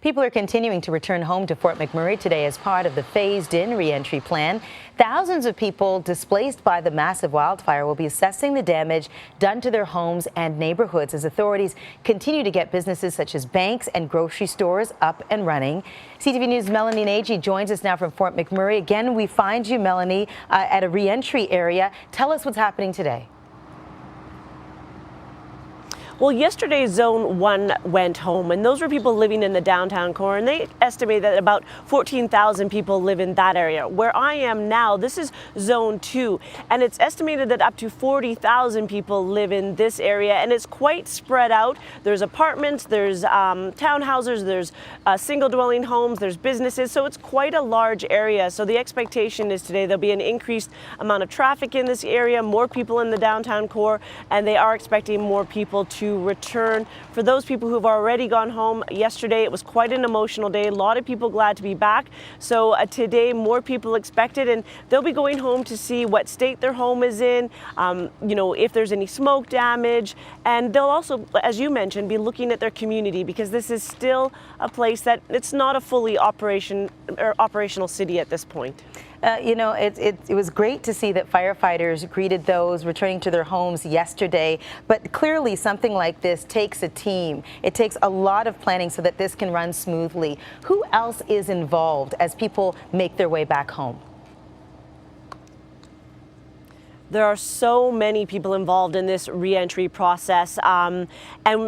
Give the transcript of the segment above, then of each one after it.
People are continuing to return home to Fort McMurray today as part of the phased-in re-entry plan. Thousands of people displaced by the massive wildfire will be assessing the damage done to their homes and neighborhoods as authorities continue to get businesses such as banks and grocery stores up and running. CTV News' Melanie Nagy joins us now from Fort McMurray. Again, we find you, Melanie, at a re-entry area. Tell us what's happening today. Well, yesterday Zone 1 went home, and those were people living in the downtown core, and they estimate that about 14,000 people live in that area. Where I am now, this is Zone 2, and it's estimated that up to 40,000 people live in this area, and it's quite spread out. There's apartments, there's townhouses, there's single-dwelling homes, there's businesses, so it's quite a large area. So the expectation is today there'll be an increased amount of traffic in this area, more people in the downtown core, and they are expecting more people to return. For those people who've already gone home yesterday, it was quite an emotional day. A lot of people glad to be back. So today, more people expected, and they'll be going home to see what state their home is in, if there's any smoke damage, and they'll also, as you mentioned, be looking at their community, because this is still a place that it's not a fully operational city at this point. It was great to see that firefighters greeted those returning to their homes yesterday, but clearly something like this takes a team. It takes a lot of planning so that this can run smoothly. Who else is involved as people make their way back home? There are so many people involved in this re-entry process. And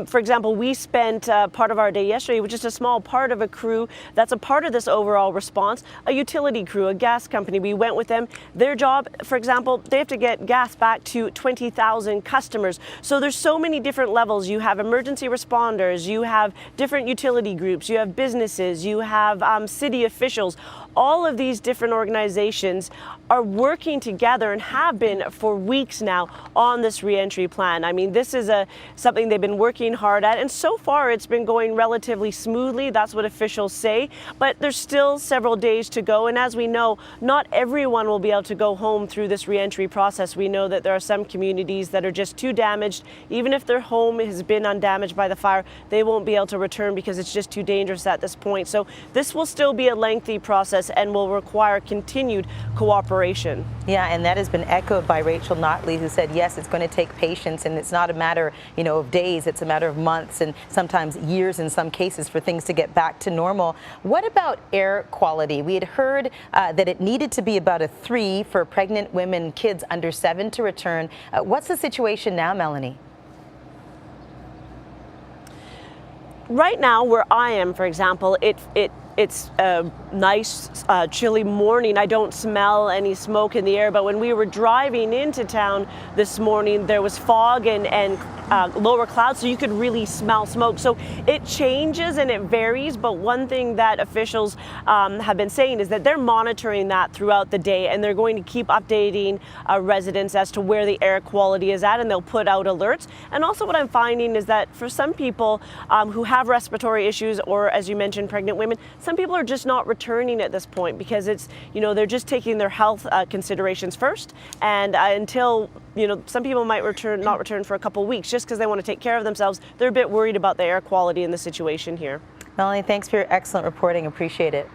for example, we spent part of our day yesterday, which is a small part of a crew that's a part of this overall response, a utility crew, a gas company. We went with them. Their job, for example, they have to get gas back to 20,000 customers. So there's so many different levels. You have emergency responders, you have different utility groups, you have businesses, you have city officials. All of these different organizations are working together and have been for weeks now on this re-entry plan. I mean, this is something they've been working hard at, and so far it's been going relatively smoothly. That's what officials say, but there's still several days to go, and as we know, not everyone will be able to go home through this re-entry process. We know that there are some communities that are just too damaged. Even if their home has been undamaged by the fire, they won't be able to return because it's just too dangerous at this point. So this will still be a lengthy process and will require continued cooperation. Yeah, and that has been echoed by Rachel Notley, who said, yes, it's going to take patience, and it's not a matter, of days, it's a matter of months and sometimes years in some cases for things to get back to normal. What about air quality? We had heard that it needed to be about a 3 for pregnant women, kids under 7 to return. What's the situation now, Melanie? Right now, where I am, for example, it's a nice, chilly morning. I don't smell any smoke in the air, but when we were driving into town this morning, there was fog and lower clouds, so you could really smell smoke. So it changes and it varies, but one thing that officials have been saying is that they're monitoring that throughout the day, and they're going to keep updating residents as to where the air quality is at, and they'll put out alerts. And also what I'm finding is that for some people who have respiratory issues, or as you mentioned, pregnant women, some people are just not returning at this point because it's, they're just taking their health considerations first. And until, some people might not return for a couple weeks just because they want to take care of themselves. They're a bit worried about the air quality in the situation here. Melanie, thanks for your excellent reporting. Appreciate it.